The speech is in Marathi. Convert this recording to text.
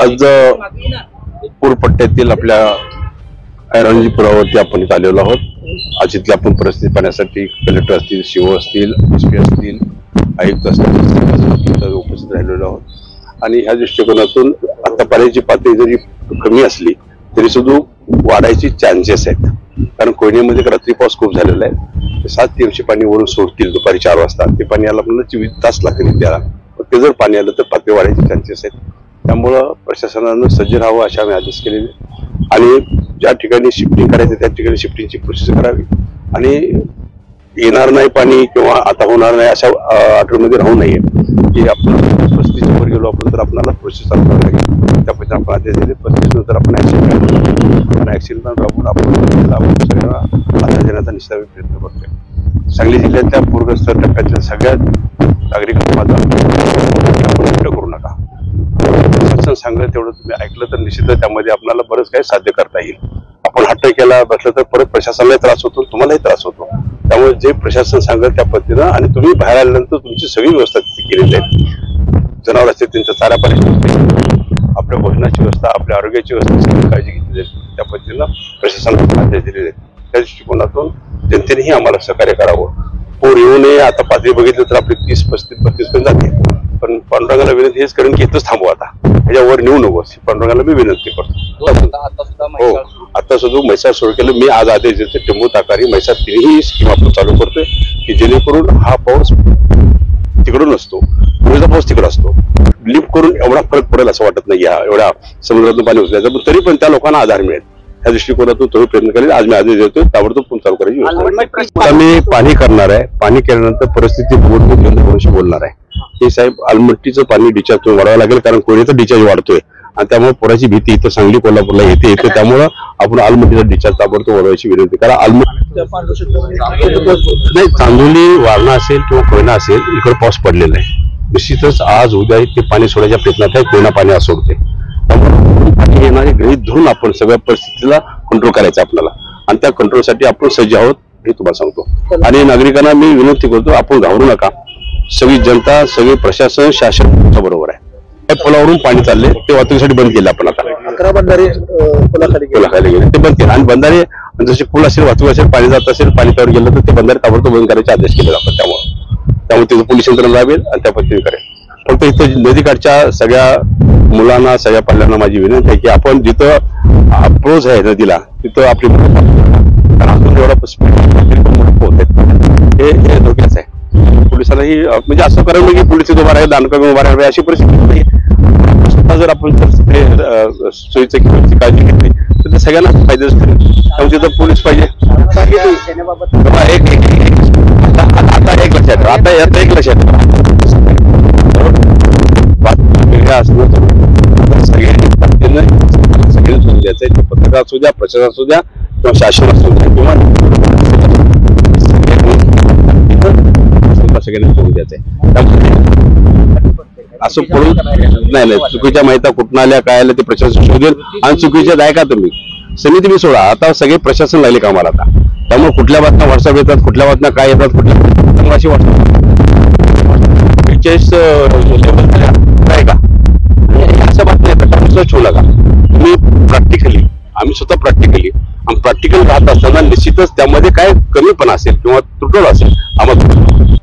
आज पूरपट्ट्यातील आपल्या ऐरणजी पुरावरती आपण इथे आलेलो आहोत। आज इथली आपण परिस्थिती पाहण्यासाठी कलेक्टर असतील, सीओ असतील, एसपी असतील, आयुक्त असतील उपस्थित राहिलेलो आहोत। आणि ह्या दृष्टिकोनातून आता पाण्याची पातळी जरी कमी असली तरी सुद्धा वाढायची चान्सेस आहेत, कारण कोयनेमध्ये रात्री पाऊस खूप झालेला आहे। 7 TMC पाणी वरून सोडतील दुपारी 4 वाजता, ते पाणी आला आपल्याला 24 तास लागतील त्याला, ते जर पाणी आलं तर पातळी वाढायची चान्सेस आहेत। त्यामुळं प्रशासनानं सज्ज राहावं अशा आम्ही आदेश केलेले, आणि ज्या ठिकाणी शिफ्टिंग करायचं त्या ठिकाणी शिफ्टिंगची प्रोसेस करावी, आणि येणार नाही पाणी किंवा आता होणार नाही अशा आठवड्यामध्ये राहू नये की आपण 35 वर गेलो आपण तर आपल्याला प्रोसेस चालू करावी लागेल। त्या पद्धतीने आपण आदेश दिले। 35 नंतर आपण ऍक्सिडेंट राबवून आपण सगळ्यांना आधार देण्याचा निश्चित प्रयत्न करतोय। सांगली जिल्ह्यातल्या पूरग्रस्त टप्प्यातल्या सगळ्या नागरिकांना माझा करू नका, शासन सांगेल तेवढं तुम्ही ऐकलं तर निश्चितच त्यामध्ये आपल्याला बरंच काही साध्य करता येईल। आपण हट्ट केला बसलं तर परत प्रशासनालाही त्रास होतो, तुम्हालाही त्रास होतो। त्यामुळे जे प्रशासन सांगेल त्या पद्धतीनं, आणि तुम्ही बाहेर आल्यानंतर तुमची सगळी व्यवस्था केलेली आहे। जनावर असते त्यांचा चारा पाणी, आपल्या भोजनाची व्यवस्था, आपल्या आरोग्याची व्यवस्था सगळी काळजी घेतली जाईल। त्या पद्धतीनं प्रशासनाला आदेश दिलेले आहेत। त्या दृष्टिकोनातून जनतेनेही आम्हाला सहकार्य करावं। पूर येऊ नये, आता पातळी बघितलं तर आपली 30, 35, 32 पर्यंत जाते, पण पांडुरंगाला विनंती हेच करेन की इथंच थांबू, आता ह्याच्यावर नेऊ नको पांडुरंगाला मी विनंती करतो। हो, आता सुद्धा म्हैसाळ सुरू केलं मी, आज आदेश देतो टेंबू ताकारी म्हैसाळ तिन्ही स्कीम आपण चालू करतोय की जेणेकरून हा पाऊस तिकडून नसतो, पुढचा पाऊस तिकडे असतो, लिफ्ट करून एवढा फरक पडेल असं वाटत नाही एवढा समुद्रातून पाणी उचलायचं, पण तरी पण त्या लोकांना आधार मिळेल त्या दृष्टिकोनातून तुम्ही प्रयत्न करेल। आज मी आदेश देतोय ताबडतोब चालू करायची मी पाणी करणार आहे। पाणी केल्यानंतर परिस्थिती बोलणार आहे की साहेब आलमट्टीचं पाणी डिस्चार्ज वाढवावं लागेल, कारण कोयनेचं डिस्चार्ज वाढतोय आणि त्यामुळे पुराची भीती इथं सांगली कोल्हापूरला येते त्यामुळं आपण आलमट्टीचा डिस्चार्ज ताबडतोब वाढवायची विनंती करा। नाही, चांदोली, वारणा असेल किंवा कोयना असेल इकडे पाऊस पडलेला आहे, निश्चितच आज उद्या ते पाणी सोडायच्या प्रयत्नात आहे। कोयना पाणी सोडते, त्यामुळे पाणी येणारे गृहीत धरून आपण सगळ्या परिस्थितीला कंट्रोल करायचं आपल्याला, आणि त्या कंट्रोलसाठी आपण सज्ज आहोत हे तुम्हाला सांगतो। आणि नागरिकांना मी विनंती करतो, आपण घाबरू नका, सगळी जनता, सगळे प्रशासन, शासन तुमच्या बरोबर आहे। पुलावरून पाणी चालले ते वाहतुकीसाठी बंद केले आपण, आता 11 बंधारे पुलाखाली गेले ते बंद केले, आणि बंधारे जसे पूल असेल, वाहतूक असेल, पाणी जात असेल, पाणी त्यावर गेलं तर ते बंधारे ताबडतोब बंद करायचे आदेश केले आपण। त्यामुळे तिथं पोलीस यंत्रणा राबेल आणि त्या पद्धतीने करेल। फक्त इथं नदीकाठच्या सगळ्या मुलांना, सगळ्या पाल्यांना माझी विनंती आहे की आपण जिथं अप्रोच आहे नदीला तिथं आपली एवढा स्पीड पोहत हे धोक्याच आहे। पोलिसांनाही म्हणजे असं करावं की पोलीस उभा राहील, दानकामी उभा राहील अशी परिस्थिती नाही। स्वतः जर आपण सोयीची काळजी घेतली तर ते सगळ्यांना फायदेच ठरेल। त्यामुळे तिथं पोलीस पाहिजे। आता एक लक्षात ठेवा, आता एक लक्षात ठेवा, वेगळ्या असणं सगळ्यांनी सोडून द्यायचं, पत्रकार असू द्या, प्रशासन असू द्या किंवा शासन असू द्या किंवा सगळ्यांनी सोडून द्यायचंय। असं पडून नाही, चुकीच्या माहिती कुठून आल्या काय आल्या ते प्रशासन शोधेल, आणि चुकीच्या दायका तुम्ही समिती मी सोडा, आता सगळे प्रशासन लागले कामाला आता। त्यामुळे कुठल्या बातम्या व्हॉट्सअप येतात, कुठल्या बातम्या काय येतात, कुठल्या अशी व्हॉट्सअप काय का अशा बातम्या येतात, ठेवू नका तुम्ही प्रॅक्टिकली, आम्ही स्वतः प्रॅक्टिकली आणि प्रॅक्टिकल राहत असताना निश्चितच त्यामध्ये काय कमीपणा असेल किंवा त्रुटल असेल आम्हाला